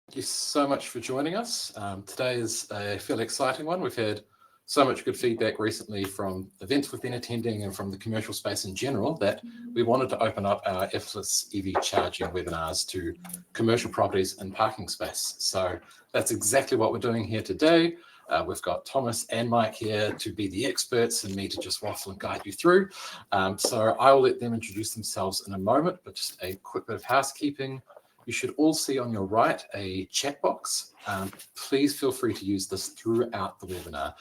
Thank you so much for joining us. Today is a fairly exciting one. We've had so much good feedback recently from events we've been attending and from the commercial space in general that we wanted to open up our Effortless EV charging webinars to commercial properties and parking space. So that's exactly what we're doing here today. We've got Thomas and Mike here to be the experts and me to just waffle and guide you through. So I will let them introduce themselves in a moment, but just a quick bit of housekeeping. You should all see on your right a chat box. Please feel free to use this throughout the webinar.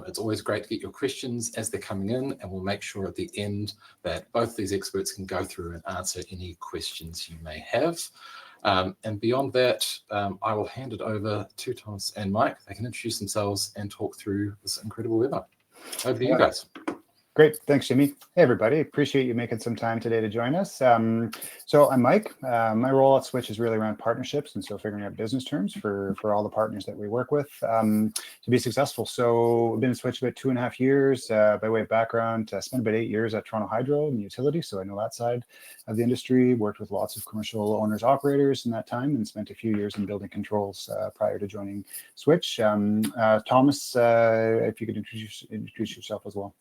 It's always great to get your questions as they're coming in, and we'll make sure at the end that both these experts can go through and answer any questions you may have. And beyond that, I will hand it over to Thomas and Mike. They can introduce themselves and talk through this incredible webinar. Over to you guys. Great. Thanks, Jimmy. Hey, everybody. Appreciate you making some time today to join us. So I'm Mike. My role at SWTCH is really around partnerships, and so figuring out business terms for all the partners that we work with to be successful. So I've been at SWTCH about 2.5 years. By way of background, I spent about 8 years at Toronto Hydro in the utility, so I know that side of the industry. Worked with lots of commercial owners, operators in that time, and spent a few years in building controls prior to joining SWTCH. Thomas, if you could introduce yourself as well.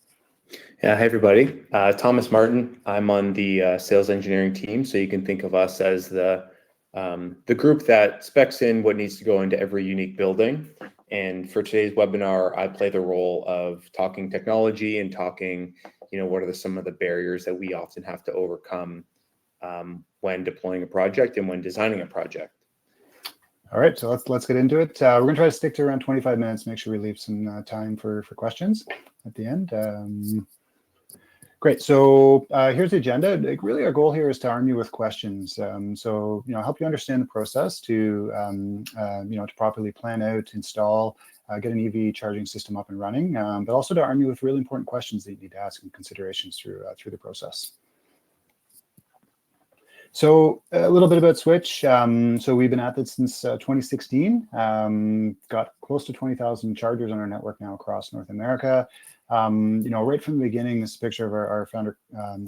Yeah, hi everybody. Thomas Martin. I'm on the sales engineering team, so you can think of us as the group that specs in what needs to go into every unique building. And for today's webinar, I play the role of talking technology and talking, what are some of the barriers that we often have to overcome when deploying a project and when designing a project. All right, so let's get into it. We're going to try to stick to around 25 minutes. Make sure we leave some time for questions at the end. Great. So here's the agenda. Really, our goal here is to arm you with questions. So help you understand the process to to properly plan out, install, get an EV charging system up and running, but also to arm you with really important questions that you need to ask and considerations through the process. So a little bit about SWTCH. So we've been at this since 2016. Got close to 20,000 chargers on our network now across North America. Right from the beginning, this picture of our founder,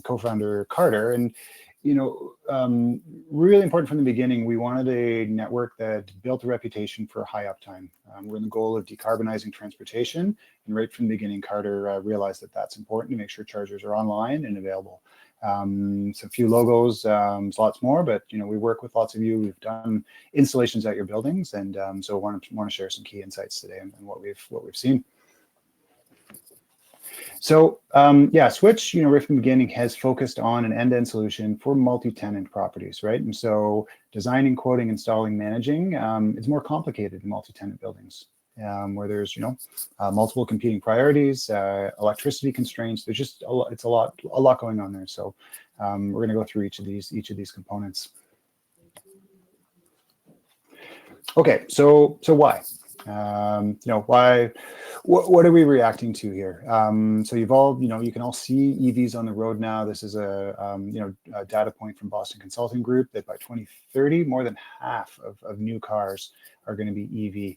co-founder Carter, and really important from the beginning, we wanted a network that built a reputation for high uptime. We're in the goal of decarbonizing transportation, and right from the beginning, Carter realized that that's important to make sure chargers are online and available. So a few logos, lots more, but we work with lots of you. We've done installations at your buildings, and so want to share some key insights today and what we've seen. So SWTCH, right from the beginning, has focused on an end-to-end solution for multi-tenant properties, right? And so designing, quoting, installing, managing is more complicated in multi-tenant buildings, where there's multiple competing priorities, electricity constraints. There's just it's a lot going on there. So we're going to go through each of these components. Okay, so why? Why? What are we reacting to here? So you've all, you can all see EVs on the road now. This is a data point from Boston Consulting Group that by 2030, more than half of new cars are going to be EV.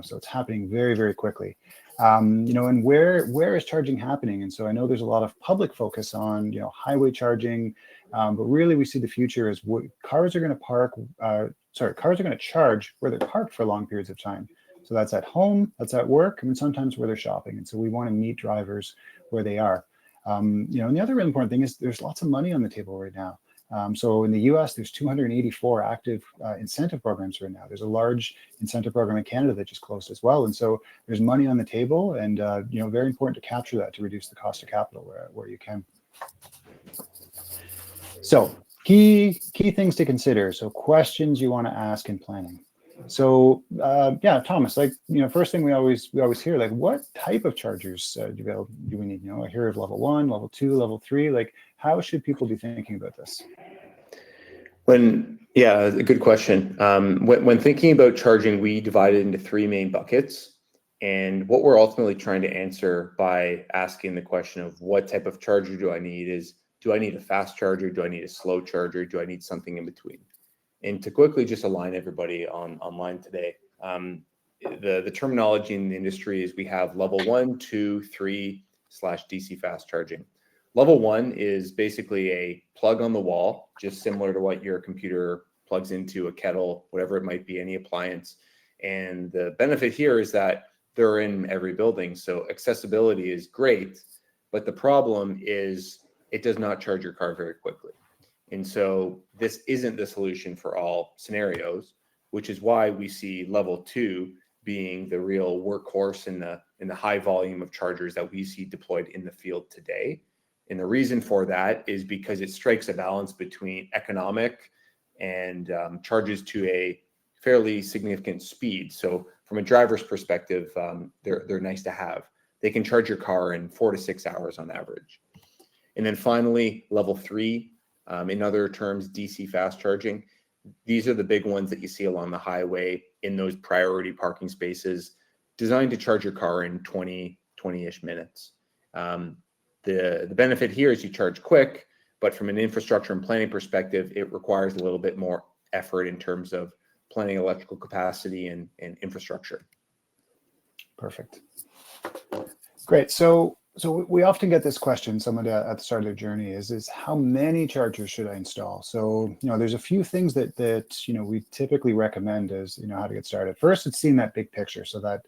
So it's happening very, very quickly. And where is charging happening? And so I know there's a lot of public focus on, highway charging, but really we see the future as cars are going to charge where they're parked for long periods of time. So that's at home, that's at work, and sometimes where they're shopping. And so we want to meet drivers where they are. And the other really important thing is there's lots of money on the table right now. So in the US, there's 284 active incentive programs right now. There's a large incentive program in Canada that just closed as well. And so there's money on the table, and very important to capture that to reduce the cost of capital where you can. So key things to consider. So questions you want to ask in planning. So Thomas, first thing we always hear, what type of chargers do we need? I hear of level 1, level 2, level 3. How should people be thinking about this? A good question. When thinking about charging, we divide it into 3 main buckets. And what we're ultimately trying to answer by asking the question of what type of charger do I need is, do I need a fast charger? Do I need a slow charger? Do I need something in between? And to quickly just align everybody online today, the terminology in the industry is we have level 1, 2, 3 / DC fast charging. Level 1 is basically a plug on the wall, just similar to what your computer plugs into a kettle, whatever it might be, any appliance. And the benefit here is that they're in every building. So accessibility is great, but the problem is it does not charge your car very quickly. And so this isn't the solution for all scenarios, which is why we see level 2 being the real workhorse in the high volume of chargers that we see deployed in the field today. And the reason for that is because it strikes a balance between economic and charges to a fairly significant speed. So from a driver's perspective, they're nice to have. They can charge your car in 4 to 6 hours on average. And then finally, level 3, in other terms, DC fast charging. These are the big ones that you see along the highway in those priority parking spaces, designed to charge your car in 20-ish minutes. The benefit here is you charge quick, but from an infrastructure and planning perspective, it requires a little bit more effort in terms of planning electrical capacity and infrastructure. Perfect. Great. So we often get this question, someone at the start of their journey is how many chargers should I install? So, there's a few things that we typically recommend as, how to get started. First, it's seeing that big picture so that,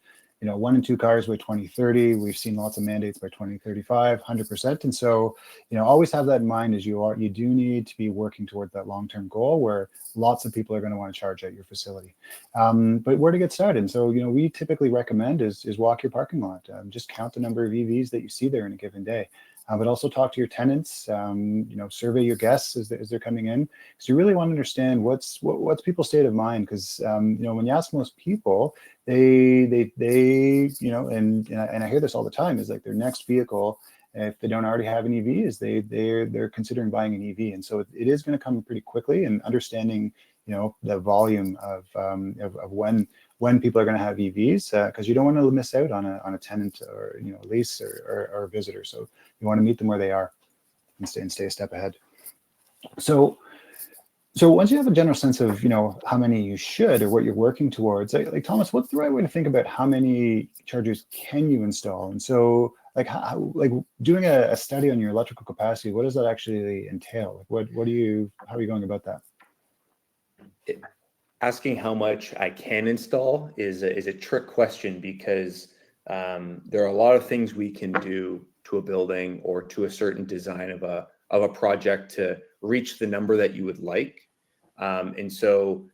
1 in 2 cars by 2030. We've seen lots of mandates by 2035, 100%. And so, always have that in mind as you do need to be working toward that long-term goal where lots of people are going to want to charge at your facility. But where to get started? And so, we typically recommend is walk your parking lot. Just count the number of EVs that you see there in a given day. But also talk to your tenants, survey your guests as they're coming in. Because you really want to understand what's people's state of mind. Because, when you ask most people, they and I hear this all the time, is like their next vehicle, if they don't already have an EV, is they're considering buying an EV. And so it is going to come pretty quickly, and understanding, the volume of when people are going to have EVs, because you don't want to miss out on a tenant or lease or a visitor. So you want to meet them where they are and stay a step ahead. So once you have a general sense of how many you should or what you're working towards, like Thomas, what's the right way to think about how many chargers can you install? And so how doing a study on your electrical capacity, what does that actually entail? How are you going about that? Asking how much I can install is a trick question, because there are a lot of things we can do to a building or to a certain design of a project to reach the number that you would like. And so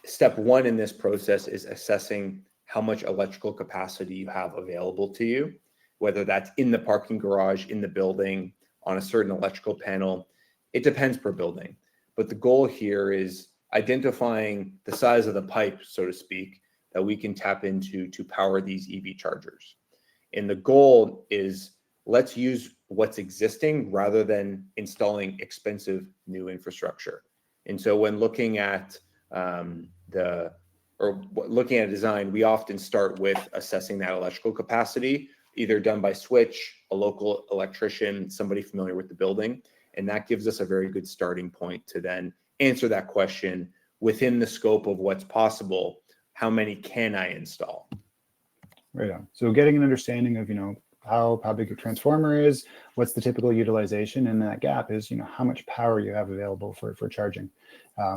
step 1 in this process is assessing how much electrical capacity you have available to you, whether that's in the parking garage, in the building, on a certain electrical panel. It depends per building. But the goal here is identifying the size of the pipe, so to speak, that we can tap into to power these EV chargers. And the goal is, let's use what's existing rather than installing expensive new infrastructure. And so when looking at looking at design, we often start with assessing that electrical capacity, either done by switch, a local electrician, somebody familiar with the building. And that gives us a very good starting point to then answer that question within the scope of what's possible. How many can I install? Right on. So getting an understanding of, how big your transformer is, what's the typical utilization, and that gap is, how much power you have available for charging.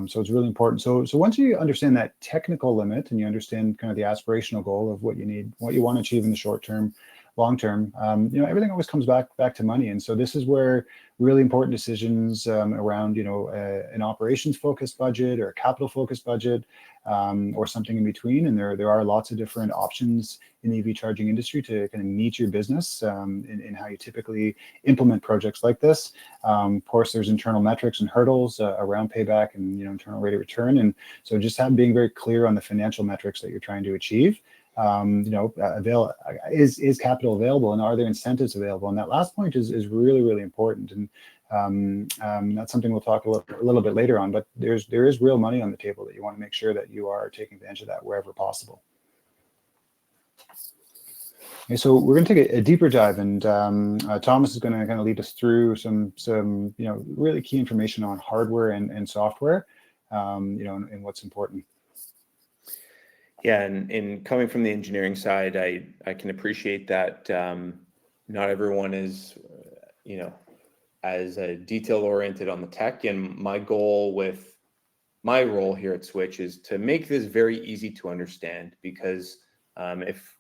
So it's really important. So once you understand that technical limit and you understand kind of the aspirational goal of what you need, what you want to achieve in the short term, long term, everything always comes back to money. And so this is where really important decisions around, an operations focused budget or a capital focused budget, or something in between. And there are lots of different options in the EV charging industry to kind of meet your business in how you typically implement projects like this. Of course, there's internal metrics and hurdles around payback and internal rate of return. And so just being very clear on the financial metrics that you're trying to achieve. Is capital available, and are there incentives available? And that last point is really, really important. And that's something we'll talk a little bit later on, but there is real money on the table that you want to make sure that you are taking advantage of that wherever possible. Okay, so we're going to take a deeper dive, and Thomas is going to kind of lead us through some really key information on hardware and software, and what's important. Yeah, and coming from the engineering side, I can appreciate that not everyone is, as detail oriented on the tech. And my goal with my role here at Switch is to make this very easy to understand, because if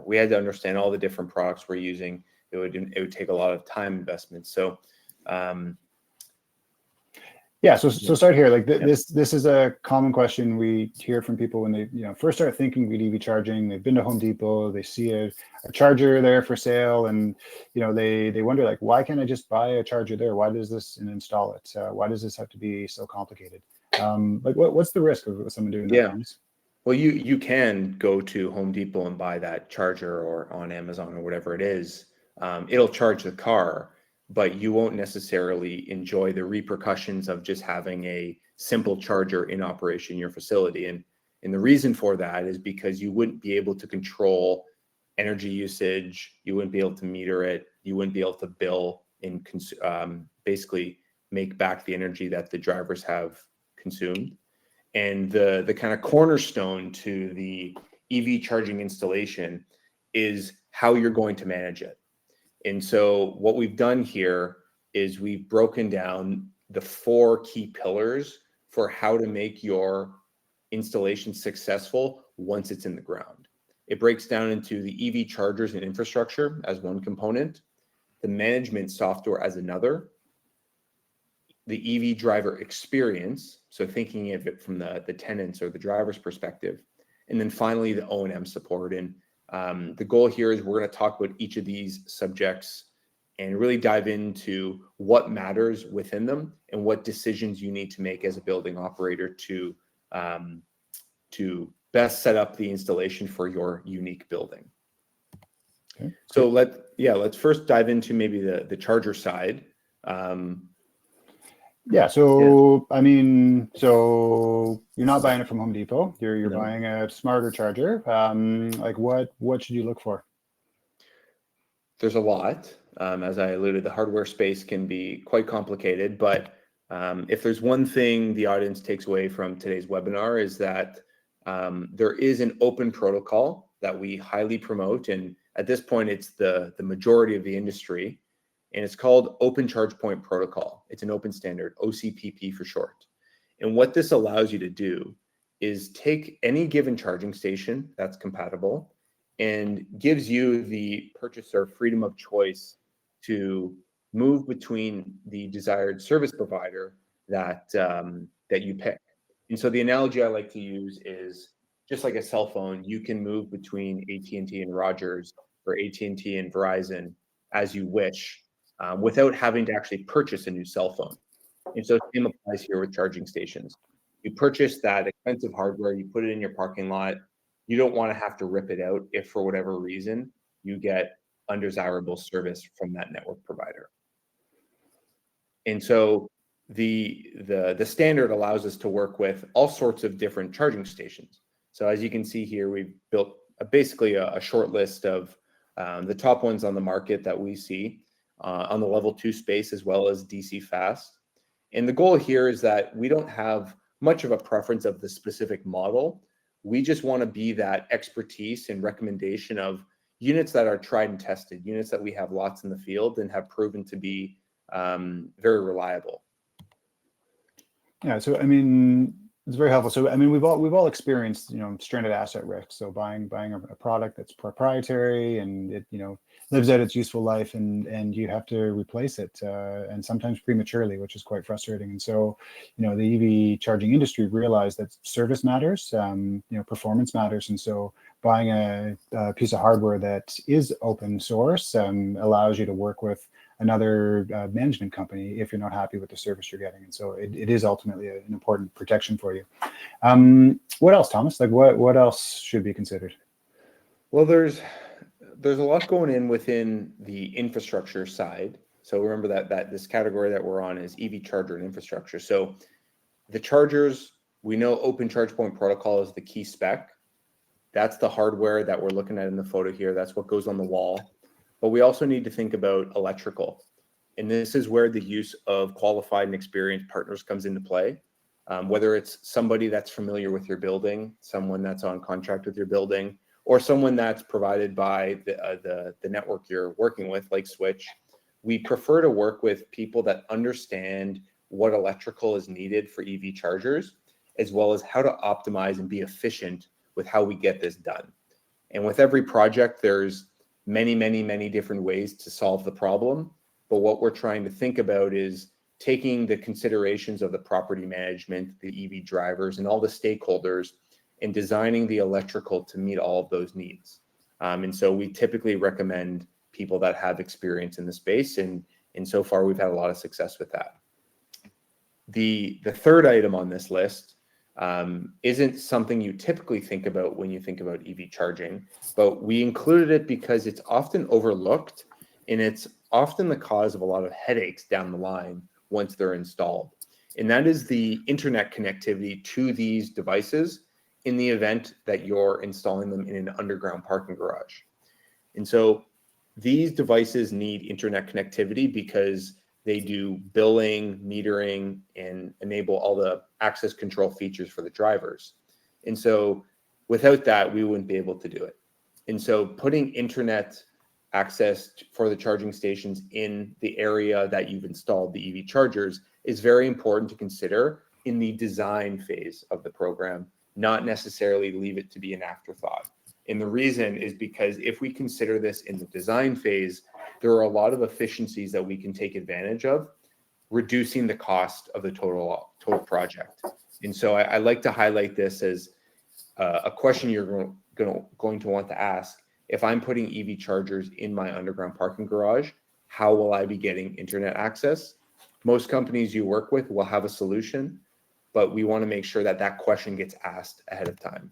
we had to understand all the different products we're using, it would take a lot of time investment. So so start here. Like this is a common question we hear from people when they first start thinking about EV charging. They've been to Home Depot, they see a charger there for sale, and they wonder, like, why can't I just buy a charger there? Why does this and install it? Why does this have to be so complicated? Like what's the risk of someone doing that? Yeah. Well, you can go to Home Depot and buy that charger, or on Amazon or whatever it is. It'll charge the car, but you won't necessarily enjoy the repercussions of just having a simple charger in operation in your facility. And the reason for that is because you wouldn't be able to control energy usage. You wouldn't be able to meter it. You wouldn't be able to bill and basically make back the energy that the drivers have consumed. And the kind of cornerstone to the EV charging installation is how you're going to manage it. And so what we've done here is we've broken down the 4 key pillars for how to make your installation successful once it's in the ground. It breaks down into the EV chargers and infrastructure as one component, the management software as another, the EV driver experience, so thinking of it from the tenants or the driver's perspective, and then finally the O&M support. And the goal here is we're going to talk about each of these subjects and really dive into what matters within them and what decisions you need to make as a building operator to best set up the installation for your unique building. Okay. So let's first dive into maybe the charger side. I mean, so you're not buying it from Home Depot. You're No. buying a smarter charger. Like what should you look for? There's a lot. As I alluded, the hardware space can be quite complicated, but if there's one thing the audience takes away from today's webinar is that there is an open protocol that we highly promote, and at this point it's the majority of the industry, and it's called Open Charge Point Protocol. It's an open standard, OCPP for short. And what this allows you to do is take any given charging station that's compatible and gives you, the purchaser, freedom of choice to move between the desired service provider that you pick. And so the analogy I like to use is just like a cell phone. You can move between AT&T and Rogers, or AT&T and Verizon as you wish, without having to actually purchase a new cell phone. And so the same applies here with charging stations. You purchase that expensive hardware, you put it in your parking lot. You don't want to have to rip it out if for whatever reason you get undesirable service from that network provider. And so the standard allows us to work with all sorts of different charging stations. So as you can see here, we've built basically a short list of the top ones on the market that we see on the level 2 space, as well as DC fast. And the goal here is that we don't have much of a preference of the specific model. We just want to be that expertise and recommendation of units that are tried and tested, units that we have lots in the field and have proven to be very reliable. Yeah, so I mean, it's very helpful. So I mean, we've all experienced stranded asset risk. So buying a product that's proprietary and it lives out its useful life, and you have to replace it, and sometimes prematurely, which is quite frustrating. And so the EV charging industry realized that service matters, performance matters, and so buying a piece of hardware that is open source allows you to work with another management company if you're not happy with the service you're getting. And so it is ultimately an important protection for you. What else, Thomas? Like what else should be considered? Well, there's a lot going in within the infrastructure side. So remember that this category that we're on is EV charger and infrastructure. So the chargers, we know Open Charge Point Protocol is the key spec. That's the hardware that we're looking at in the photo here. That's what goes on the wall. But we also need to think about electrical. And this is where the use of qualified and experienced partners comes into play. Whether it's somebody that's familiar with your building, someone that's on contract with your building, or someone that's provided by the network you're working with, like Switch. We prefer to work with people that understand what electrical is needed for EV chargers as well as how to optimize and be efficient with how we get this done. And with every project, there's many, many, many different ways to solve the problem. But what we're trying to think about is taking the considerations of the property management, the EV drivers, and all the stakeholders, and designing the electrical to meet all of those needs. And so we typically recommend people that have experience in the space, and so far we've had a lot of success with that. The third item on this list isn't something you typically think about when you think about EV charging, but we included it because it's often overlooked, and it's often the cause of a lot of headaches down the line once they're installed. And that is the internet connectivity to these devices in the event that you're installing them in an underground parking garage. And so these devices need internet connectivity because they do billing, metering, and enable all the access control features for the drivers. And so without that, we wouldn't be able to do it. And so putting internet access for the charging stations in the area that you've installed the EV chargers is very important to consider in the design phase of the program, not necessarily leave it to be an afterthought. And the reason is because if we consider this in the design phase, there are a lot of efficiencies that we can take advantage of, reducing the cost of the total project. And so I like to highlight this as a question you're going to want to ask. If I'm putting EV chargers in my underground parking garage, how will I be getting internet access? Most companies you work with will have a solution, but we want to make sure that that question gets asked ahead of time.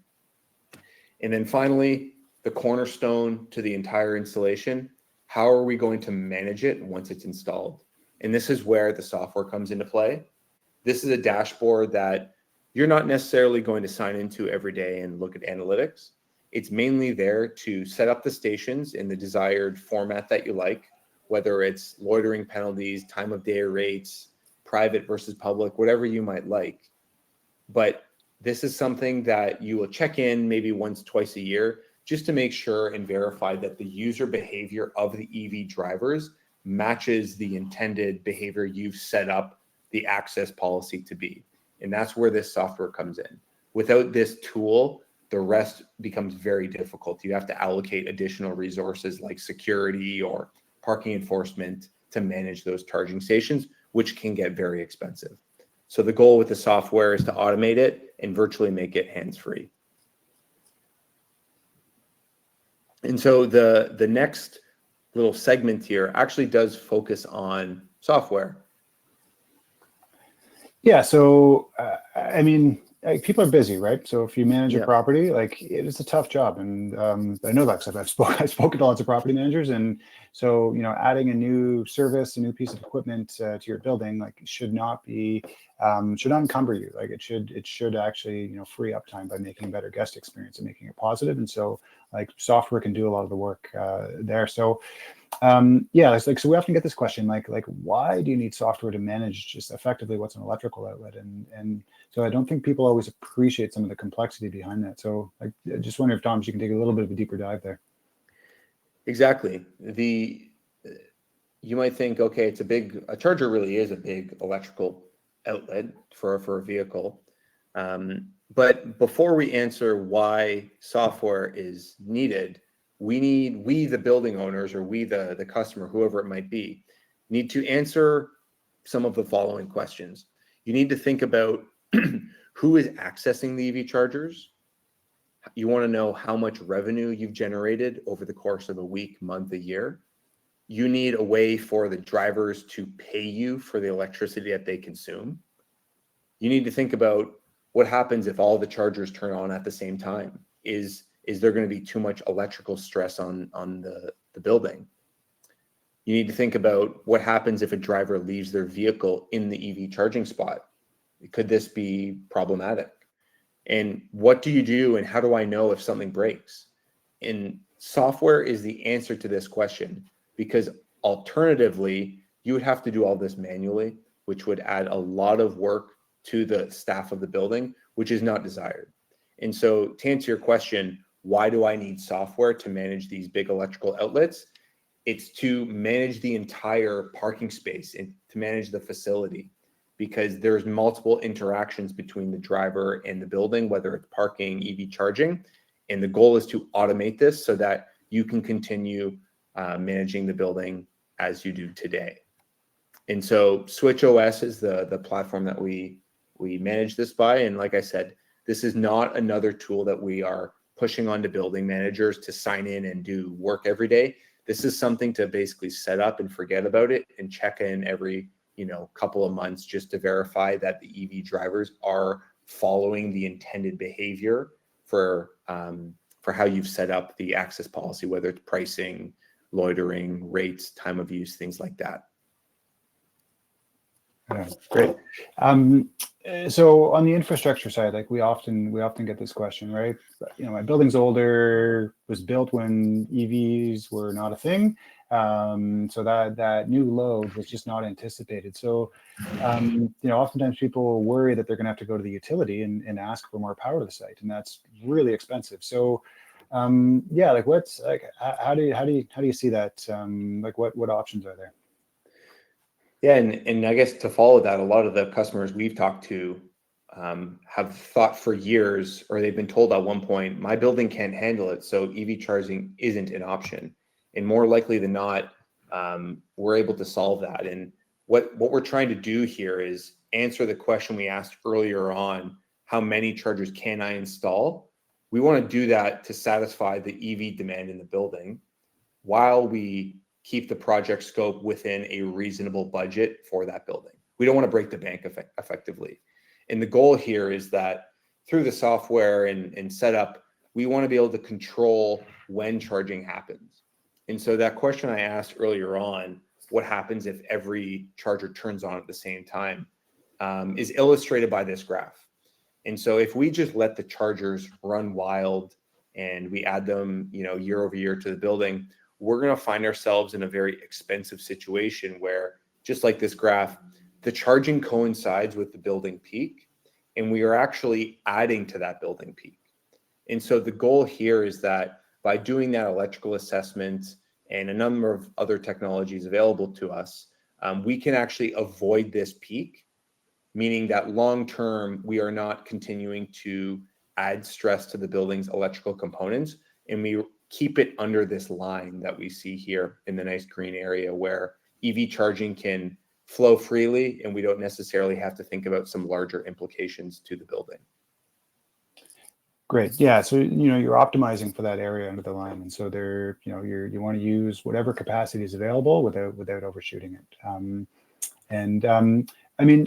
And then finally, the cornerstone to the entire installation, how are we going to manage it once it's installed? And this is where the software comes into play. This is a dashboard that you're not necessarily going to sign into every day and look at analytics. It's mainly there to set up the stations in the desired format that you like, whether it's loitering penalties, time of day rates, private versus public, whatever you might like. But this is something that you will check in maybe once, twice a year, just to make sure and verify that the user behavior of the EV drivers matches the intended behavior you've set up the access policy to be. And that's where this software comes in. Without this tool, the rest becomes very difficult. You have to allocate additional resources like security or parking enforcement to manage those charging stations, which can get very expensive. So the goal with the software is to automate it and virtually make it hands-free. And so the next little segment here actually does focus on software. Yeah, so I mean, like, people are busy, right? So if you manage a property, like, it's a tough job, and I know that because I've spoken to lots of property managers, and so, you know, adding a new service, a new piece of equipment to your building, like, should not encumber you. Like, it should actually, you know, free up time by making a better guest experience and making it positive. And so, like, software can do a lot of the work there. So yeah, it's like, so we often get this question, like why do you need software to manage just effectively what's an electrical outlet? And so I don't think people always appreciate some of the complexity behind that. So I just wonder if, Thomas, you can take a little bit of a deeper dive there. Exactly. You might think, okay, a charger really is a big electrical outlet for a vehicle. But before we answer why software is needed, we the building owners, or we the customer, whoever it might be, need to answer some of the following questions. You need to think about who is accessing the EV chargers. You want to know how much revenue you've generated over the course of a week, month, a year. You need a way for the drivers to pay you for the electricity that they consume. You need to think about what happens if all the chargers turn on at the same time. Is there going to be too much electrical stress on the building? You need to think about what happens if a driver leaves their vehicle in the EV charging spot. Could this be problematic? And what do you do, and how do I know if something breaks? And software is the answer to this question, because alternatively, you would have to do all this manually, which would add a lot of work to the staff of the building, which is not desired. And so to answer your question, why do I need software to manage these big electrical outlets? It's to manage the entire parking space and to manage the facility. because there's multiple interactions between the driver and the building, whether it's parking, EV charging. And the goal is to automate this so that you can continue managing the building as you do today. And so SWTCH is the platform that we manage this by. And like I said, this is not another tool that we are pushing onto building managers to sign in and do work every day. This is something to basically set up and forget about it and check in every couple of months just to verify that the EV drivers are following the intended behavior for how you've set up the access policy, whether it's pricing, loitering, rates, time of use, things like that. Yeah, great. So on the infrastructure side, like we often get this question, right? My building's older, was built when EVs were not a thing. So that new load was just not anticipated. So, oftentimes people worry that they're going to have to go to the utility and ask for more power to the site, and that's really expensive. So, like what's like, how do you see that? Like what options are there? Yeah, and I guess to follow that, a lot of the customers we've talked to have thought for years, or they've been told at one point, my building can't handle it, so EV charging isn't an option. And more likely than not, we're able to solve that. And what we're trying to do here is answer the question we asked earlier on, how many chargers can I install? We want to do that to satisfy the EV demand in the building while we keep the project scope within a reasonable budget for that building. We don't want to break the bank effectively. And the goal here is that through the software and setup, we want to be able to control when charging happens. And so that question I asked earlier on, what happens if every charger turns on at the same time, is illustrated by this graph. And so if we just let the chargers run wild and we add them, year over year to the building, we're going to find ourselves in a very expensive situation where, just like this graph, the charging coincides with the building peak, and we are actually adding to that building peak. And so the goal here is that by doing that electrical assessment and a number of other technologies available to us, we can actually avoid this peak, meaning that long-term, we are not continuing to add stress to the building's electrical components, and we keep it under this line that we see here in the nice green area where EV charging can flow freely and we don't necessarily have to think about some larger implications to the building. Great. Yeah. So, you're optimizing for that area under the line. And so you want to use whatever capacity is available without overshooting it.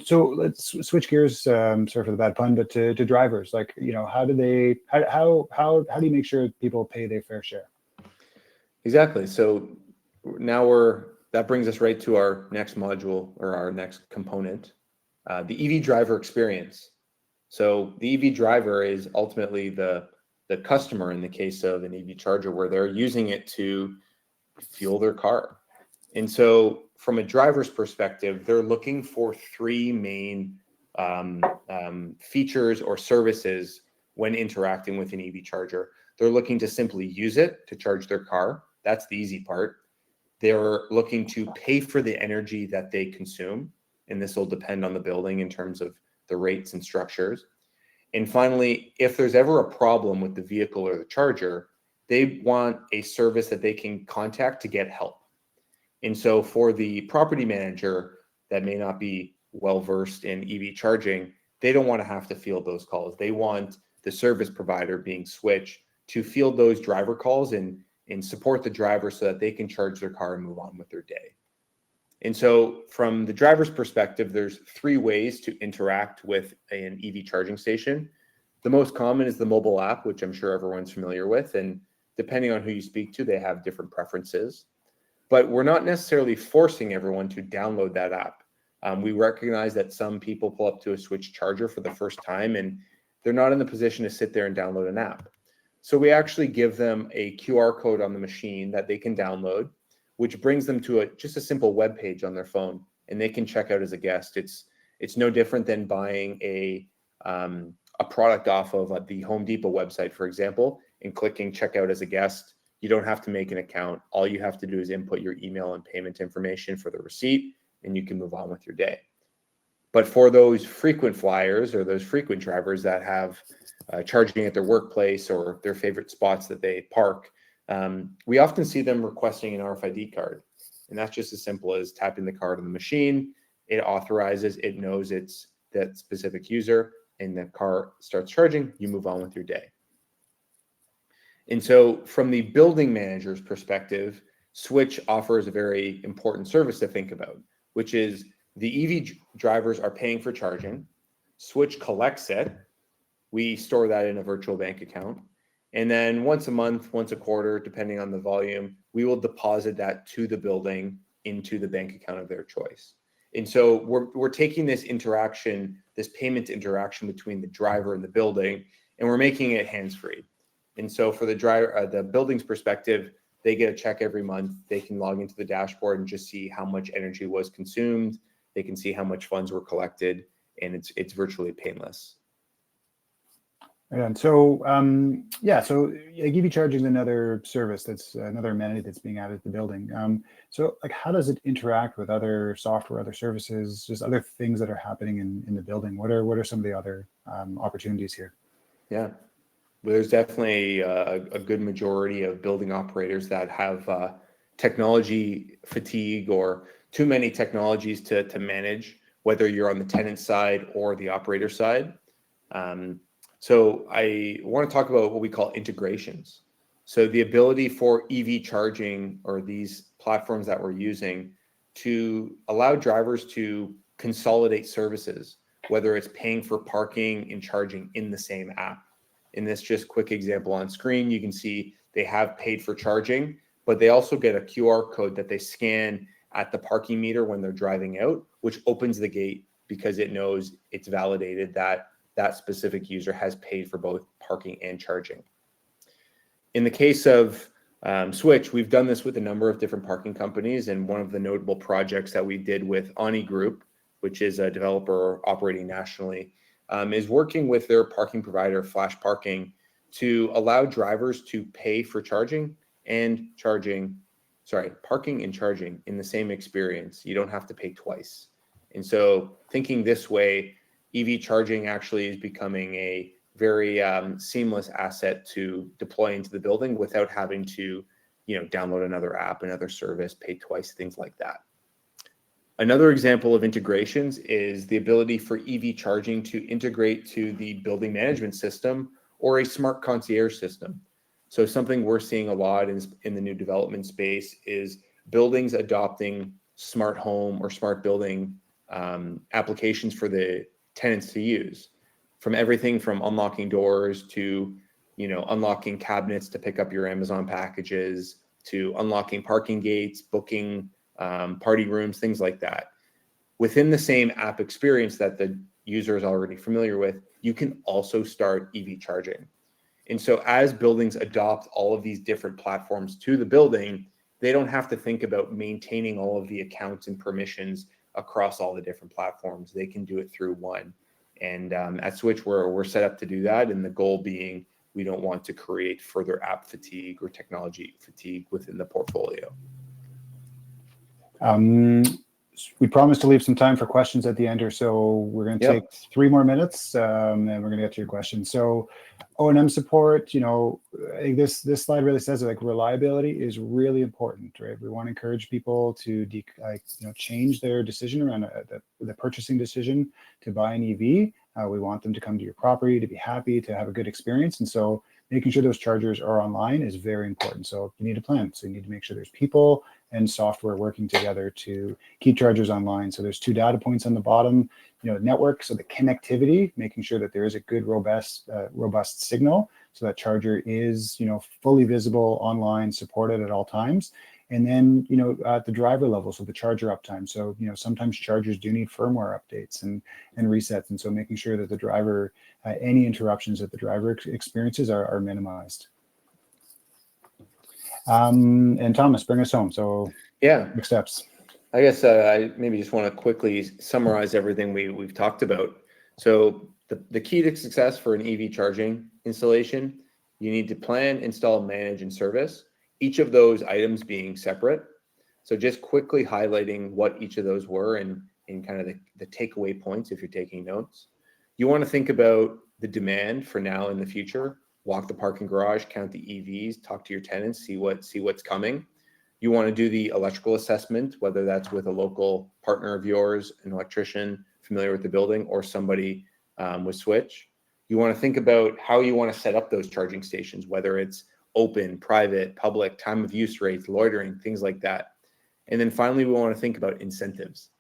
So let's switch gears, sorry for the bad pun, but to drivers, like, how do you make sure people pay their fair share? Exactly. So now that brings us right to our next module or our next component, the EV driver experience. So the EV driver is ultimately the customer in the case of an EV charger where they're using it to fuel their car. And so from a driver's perspective, they're looking for three main features or services when interacting with an EV charger. They're looking to simply use it to charge their car. That's the easy part. They're looking to pay for the energy that they consume, and this will depend on the building in terms of the rates and structures. And finally, if there's ever a problem with the vehicle or the charger, they want a service that they can contact to get help. And so for the property manager that may not be well-versed in EV charging, they don't want to have to field those calls. They want the service provider, being SWTCH, to field those driver calls and support the driver so that they can charge their car and move on with their day. And so from the driver's perspective, there's three ways to interact with an EV charging station. The most common is the mobile app, which I'm sure everyone's familiar with. And depending on who you speak to, they have different preferences. But we're not necessarily forcing everyone to download that app. We recognize that some people pull up to a SWTCH charger for the first time and they're not in the position to sit there and download an app. So we actually give them a QR code on the machine that they can download, which brings them to just a simple web page on their phone, and they can check out as a guest. It's no different than buying a product off of the Home Depot website, for example, and clicking checkout as a guest. You don't have to make an account. All you have to do is input your email and payment information for the receipt, and you can move on with your day. But for those frequent flyers or those frequent drivers that have charging at their workplace or their favorite spots that they park, we often see them requesting an RFID card. And that's just as simple as tapping the card on the machine. It authorizes, it knows it's that specific user, and the car starts charging, you move on with your day. And so from the building manager's perspective, SWTCH offers a very important service to think about, which is the EV drivers are paying for charging. SWTCH collects it. We store that in a virtual bank account. And then once a month, once a quarter, depending on the volume, we will deposit that to the building into the bank account of their choice. And so we're taking this interaction, this payment interaction between the driver and the building, and we're making it hands-free. And so for the driver, the building's perspective, they get a check every month. They can log into the dashboard and just see how much energy was consumed. They can see how much funds were collected, and it's virtually painless. And so, so EV charging is another service, that's another amenity that's being added to the building. So like, how does it interact with other software, other services, just other things that are happening in the building? What are some of the other opportunities here? Yeah, well, there's definitely a good majority of building operators that have technology fatigue or too many technologies to manage, whether you're on the tenant side or the operator side. So I want to talk about what we call integrations. So the ability for EV charging or these platforms that we're using to allow drivers to consolidate services, whether it's paying for parking and charging in the same app. In this just quick example on screen, you can see they have paid for charging, but they also get a QR code that they scan at the parking meter when they're driving out, which opens the gate because it knows it's validated that that specific user has paid for both parking and charging. In the case of SWTCH, we've done this with a number of different parking companies, and one of the notable projects that we did with Ani Group, which is a developer operating nationally, is working with their parking provider, Flash Parking, to allow drivers to pay for parking and charging in the same experience. You don't have to pay twice. And so thinking this way, EV charging actually is becoming a very seamless asset to deploy into the building without having to, download another app, another service, pay twice, things like that. Another example of integrations is the ability for EV charging to integrate to the building management system or a smart concierge system. So something we're seeing a lot in the new development space is buildings adopting smart home or smart building applications for the tenants to use, from everything from unlocking doors to unlocking cabinets to pick up your Amazon packages, to unlocking parking gates, booking party rooms, things like that. Within the same app experience that the user is already familiar with, you can also start EV charging. And so as buildings adopt all of these different platforms to the building, they don't have to think about maintaining all of the accounts and permissions across all the different platforms. They can do it through one. And at SWTCH, we're set up to do that. And the goal being, we don't want to create further app fatigue or technology fatigue within the portfolio. We promised to leave some time for questions at the end here, so we're going to take 3 more minutes, and we're going to get to your questions. So O&M support, I think this slide really says it, like, reliability is really important, right? We want to encourage people to change their decision around the purchasing decision to buy an EV. We want them to come to your property, to be happy, to have a good experience. And so making sure those chargers are online is very important. So you need a plan. So you need to make sure there's people and software working together to keep chargers online. So there's 2 data points on the bottom, network, so the connectivity, making sure that there is a good, robust signal, so that charger is, fully visible, online, supported at all times. And then, at the driver level, so the charger uptime. So, sometimes chargers do need firmware updates and resets. And so making sure that the driver, any interruptions that the driver experiences are minimized. And Thomas, bring us home. So next steps. I guess I maybe just want to quickly summarize everything we've talked about. So the key to success for an EV charging installation, you need to plan, install, manage, and service, each of those items being separate. So just quickly highlighting what each of those were and in kind of the takeaway points if you're taking notes. You want to think about the demand for now and the future. Walk the parking garage, count the EVs, talk to your tenants, see what's coming. You want to do the electrical assessment, whether that's with a local partner of yours, an electrician familiar with the building, or somebody with Switch. You want to think about how you want to set up those charging stations, whether it's open, private, public, time of use rates, loitering, things like that. And then finally, we want to think about incentives.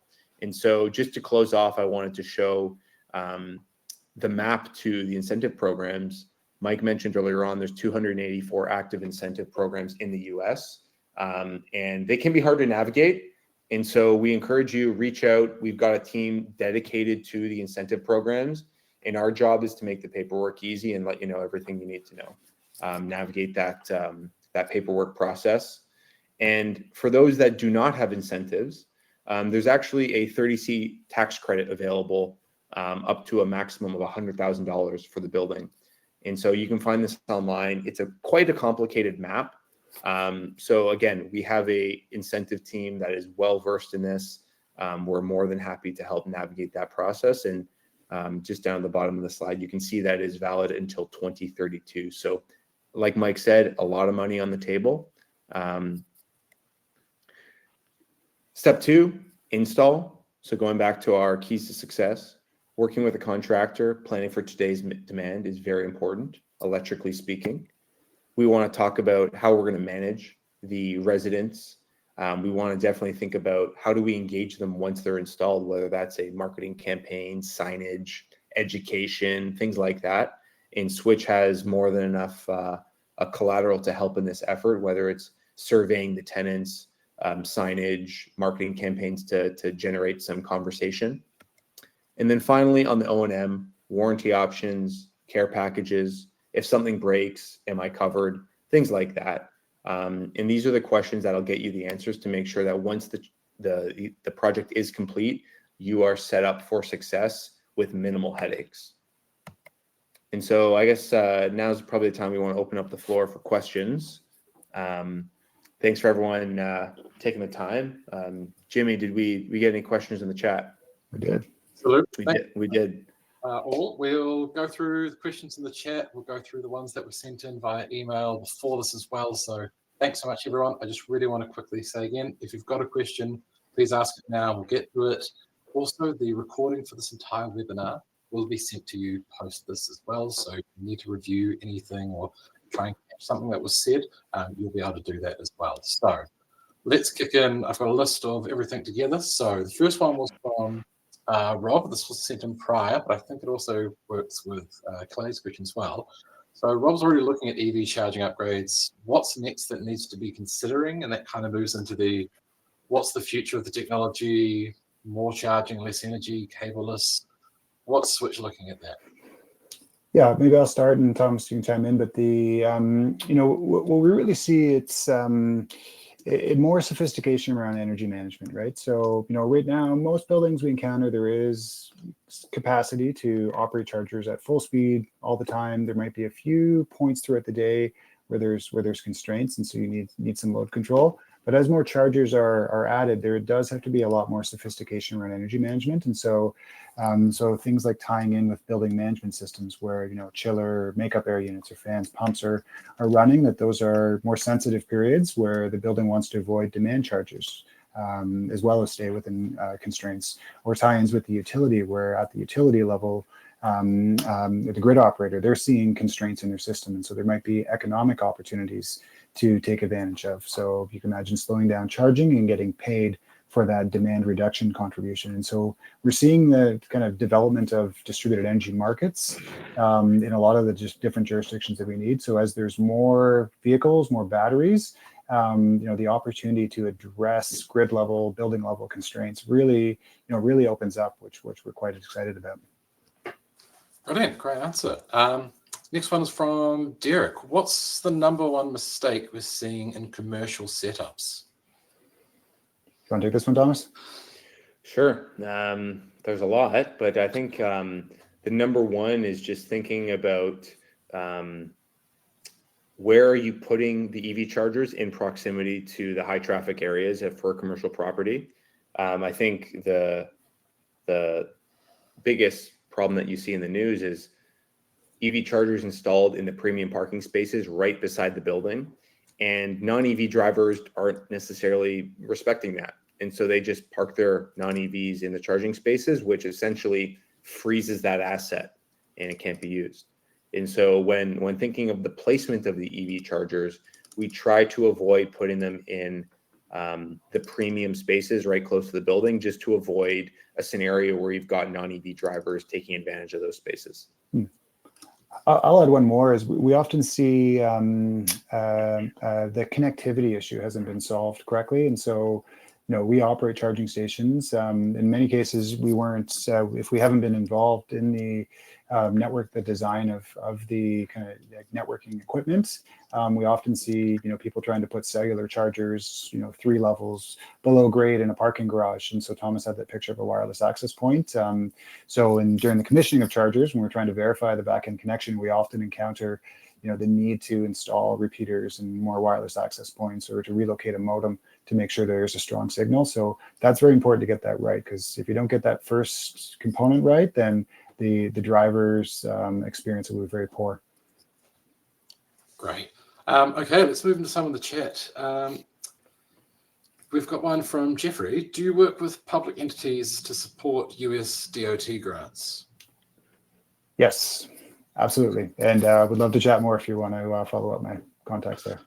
And so just to close off, I wanted to show the map to the incentive programs. Mike mentioned earlier on, there's 284 active incentive programs in the US, and they can be hard to navigate. And so we encourage you, reach out. We've got a team dedicated to the incentive programs, and our job is to make the paperwork easy and let you know everything you need to know. Navigate that paperwork process. And for those that do not have incentives, there's actually a 30C tax credit available up to a maximum of $100,000 for the building. And so you can find this online. It's quite a complicated map. So again, we have a incentive team that is well versed in this. We're more than happy to help navigate that process. And just down at the bottom of the slide, you can see that is valid until 2032. So like Mike said, a lot of money on the table. Step 2, install. So going back to our keys to success, working with a contractor, planning for today's demand is very important, electrically speaking. We want to talk about how we're going to manage the residents. We want to definitely think about how do we engage them once they're installed, whether that's a marketing campaign, signage, education, things like that. And Switch has more than enough a collateral to help in this effort, whether it's surveying the tenants, signage, marketing campaigns to generate some conversation. And then finally on the O&M, warranty options, care packages, if something breaks, am I covered? Things like that. And these are the questions that'll get you the answers to make sure that once the project is complete, you are set up for success with minimal headaches. And so I guess now is probably the time we want to open up the floor for questions. Thanks for everyone taking the time. Jimmy, did we get any questions in the chat? We did. Absolutely. We did. We'll go through the questions in the chat. We'll go through the ones that were sent in via email before this as well. So thanks so much, everyone. I just really want to quickly say again, if you've got a question, please ask it now. We'll get to it. Also, the recording for this entire webinar will be sent to you post this as well. So if you need to review anything or try and catch something that was said, you'll be able to do that as well. So let's kick in. I've got a list of everything together. So the first one was from Rob. This was sent in prior, but I think it also works with Clay's question as well. So Rob's already looking at EV charging upgrades. What's next that needs to be considering? And that kind of moves into what's the future of the technology, more charging, less energy, cableless. What's Switch looking at that? Yeah, maybe I'll start and Thomas, you can chime in. But what we really see, it's more sophistication around energy management, right? So, right now, most buildings we encounter, there is capacity to operate chargers at full speed all the time. There might be a few points throughout the day where there's constraints, and so you need some load control. But as more chargers are added, there does have to be a lot more sophistication around energy management. And so things like tying in with building management systems where, chiller, makeup air units or fans, pumps are running, that those are more sensitive periods where the building wants to avoid demand charges, as well as stay within constraints, or tie-ins with the utility where at the utility level, the grid operator, they're seeing constraints in their system. And so there might be economic opportunities to take advantage of. So you can imagine slowing down charging and getting paid for that demand reduction contribution. And so we're seeing the kind of development of distributed energy markets in a lot of the just different jurisdictions that we need. So as there's more vehicles, more batteries, the opportunity to address grid level, building level constraints really opens up, which we're quite excited about. Brilliant, great answer. Next one is from Derek. What's the number one mistake we're seeing in commercial setups? You want to take this one, Thomas? Sure. There's a lot, but I think the number one is just thinking about where are you putting the EV chargers in proximity to the high traffic areas for commercial property. I think the the biggest problem that you see in the news is EV chargers installed in the premium parking spaces right beside the building, and non-EV drivers aren't necessarily respecting that. And so they just park their non-EVs in the charging spaces, which essentially freezes that asset and it can't be used. And so when thinking of the placement of the EV chargers, we try to avoid putting them in the premium spaces right close to the building, just to avoid a scenario where you've got non-EV drivers taking advantage of those spaces. I'll add one more. Is we often see the connectivity issue hasn't been solved correctly, and so we operate charging stations. In many cases, we weren't if we haven't been involved in the network, the design of the kind of networking equipment. We often see people trying to put cellular chargers 3 levels below grade in a parking garage, and so Thomas had that picture of a wireless access point. During the commissioning of chargers, when we're trying to verify the backend connection, we often encounter the need to install repeaters and more wireless access points, or to relocate a modem to make sure there's a strong signal. So that's very important to get that right, because if you don't get that first component right, then the driver's experience will be very poor. Great. Okay, let's move into some of the chat. We've got one from Jeffrey. Do you work with public entities to support US DOT grants? Yes, absolutely. And would love to chat more if you want to follow up my contacts there.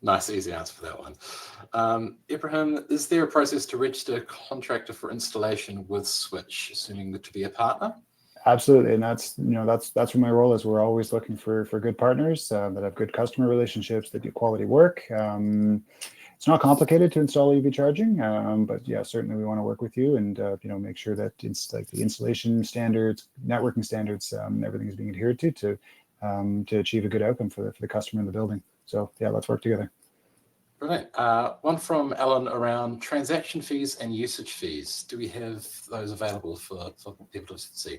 Nice, easy answer for that one. Ibrahim, is there a process to register a contractor for installation with SWTCH, assuming to be a partner? Absolutely, and that's what my role is. We're always looking for good partners that have good customer relationships, that do quality work. It's not complicated to install EV charging, but yeah, certainly we want to work with you and make sure that it's like the installation standards, networking standards, everything is being adhered to achieve a good outcome for the customer in the building. So yeah, let's work together. Brilliant. One from Alan around transaction fees and usage fees. Do we have those available for people to see?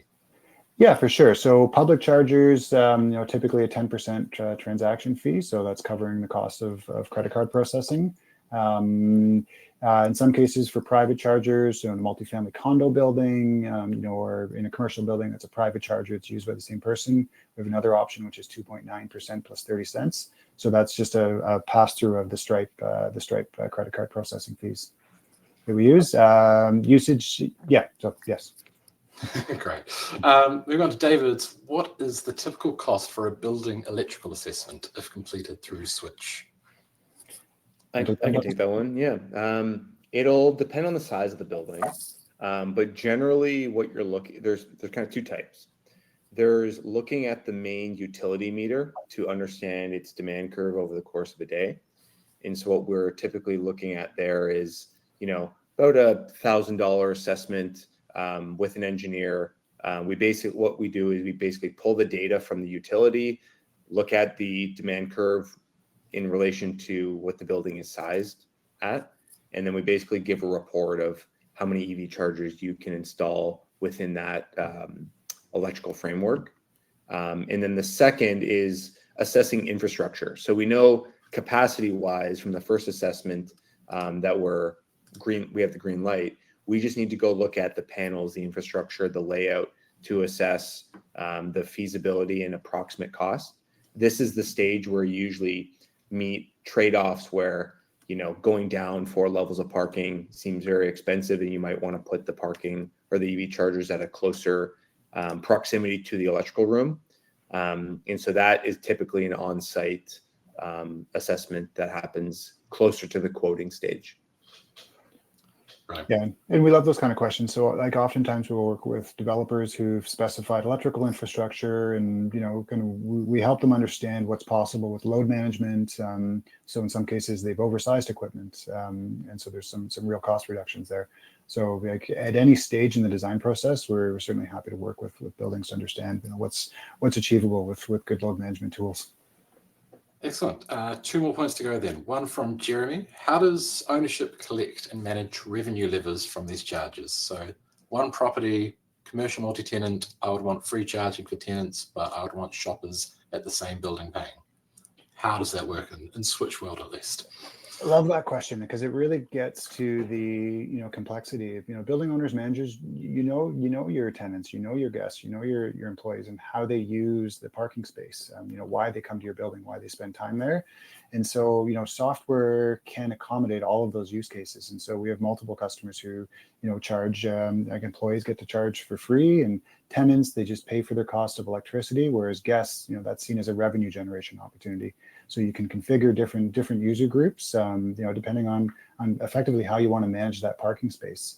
Yeah, for sure. So public chargers, typically a 10% transaction fee. So that's covering the cost of credit card processing. In some cases for private chargers, in a multifamily condo building, or in a commercial building that's a private charger, it's used by the same person. We have another option, which is 2.9% plus 30 cents. So that's just a pass through of the Stripe credit card processing fees that we use. Usage, yeah. So yes. Great. Moving on to David's. What is the typical cost for a building electrical assessment if completed through SWTCH? I can take that one. Yeah. It'll depend on the size of the building, but generally, what you're looking there's kind of 2 types. There's looking at the main utility meter to understand its demand curve over the course of a day, and so what we're typically looking at there is about $1,000 assessment. With an engineer, what we do is we basically pull the data from the utility, look at the demand curve in relation to what the building is sized at, and then we basically give a report of how many EV chargers you can install within that electrical framework. And then the second is assessing infrastructure. So we know capacity-wise from the first assessment that we have the green light. We just need to go look at the panels, the infrastructure, the layout to assess the feasibility and approximate cost. This is the stage where you usually meet trade-offs where, going down 4 levels of parking seems very expensive and you might want to put the parking or the EV chargers at a closer proximity to the electrical room. And so that is typically an on-site assessment that happens closer to the quoting stage. Right. Yeah, and we love those kind of questions. So like oftentimes we'll work with developers who've specified electrical infrastructure and, we help them understand what's possible with load management. So in some cases they've oversized equipment. And so there's some real cost reductions there. So like at any stage in the design process, we're certainly happy to work with buildings to understand, what's achievable with good load management tools. Excellent. 2 more points to go then. One from Jeremy. How does ownership collect and manage revenue levers from these charges? So one property, commercial multi-tenant, I would want free charging for tenants, but I would want shoppers at the same building paying. How does that work in SWTCH world at least? I love that question because it really gets to the complexity of building owners, managers. You know your tenants, you know your guests, you know your employees, and how they use the parking space. Why they come to your building, why they spend time there, and so software can accommodate all of those use cases. And so we have multiple customers who charge, like employees get to charge for free, and tenants, they just pay for their cost of electricity, whereas guests, that's seen as a revenue generation opportunity. So you can configure different user groups, depending on effectively how you want to manage that parking space.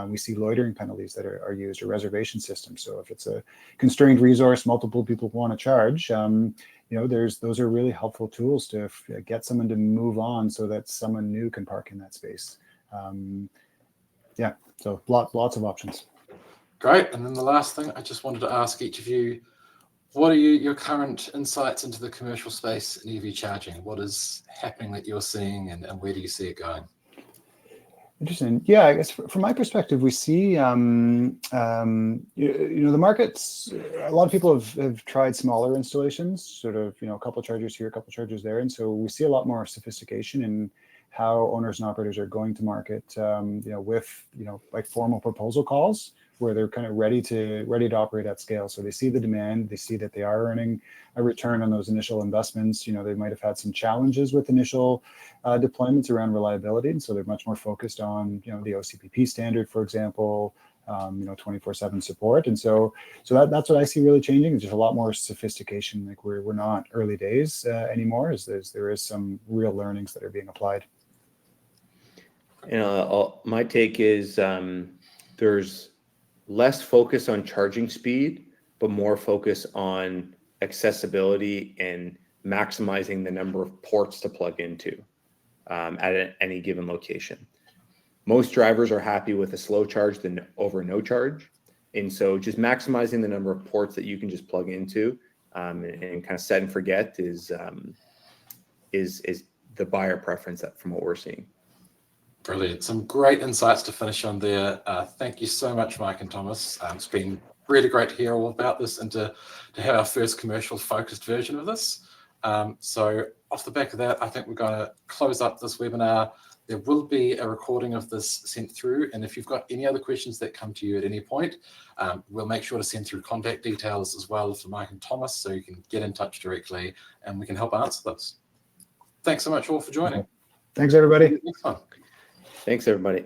We see loitering penalties that are used, or reservation systems. So if it's a constrained resource, multiple people want to charge, those are really helpful tools to get someone to move on so that someone new can park in that space. Yeah, so lots of options. Great. And then the last thing, I just wanted to ask each of you, what are your current insights into the commercial space in EV charging? What is happening that you're seeing, and where do you see it going? Interesting. Yeah, I guess from my perspective, we see the markets. A lot of people have tried smaller installations, sort of a couple chargers here, a couple chargers there, and so we see a lot more sophistication in how owners and operators are going to market. With like formal proposal calls, where they're kind of ready to operate at scale. So they see the demand, they see that they are earning a return on those initial investments. They might have had some challenges with initial deployments around reliability, and so they're much more focused on the OCPP standard, for example, 24/7 support. And so that's what I see really changing. It's just a lot more sophistication. Like we're not early days anymore. There is some real learnings that are being applied. My take is there's less focus on charging speed, but more focus on accessibility and maximizing the number of ports to plug into at any given location. Most drivers are happy with a slow charge than over no charge. And so just maximizing the number of ports that you can just plug into and kind of set and forget is the buyer preference from what we're seeing. Brilliant. Some great insights to finish on there. Thank you so much, Mike and Thomas. It's been really great to hear all about this and to have our first commercial focused version of this. So off the back of that, I think we're going to close up this webinar. There will be a recording of this sent through. And if you've got any other questions that come to you at any point, we'll make sure to send through contact details as well for Mike and Thomas, so you can get in touch directly and we can help answer those. Thanks so much all for joining. Thanks, everybody. Next one. Thanks, everybody.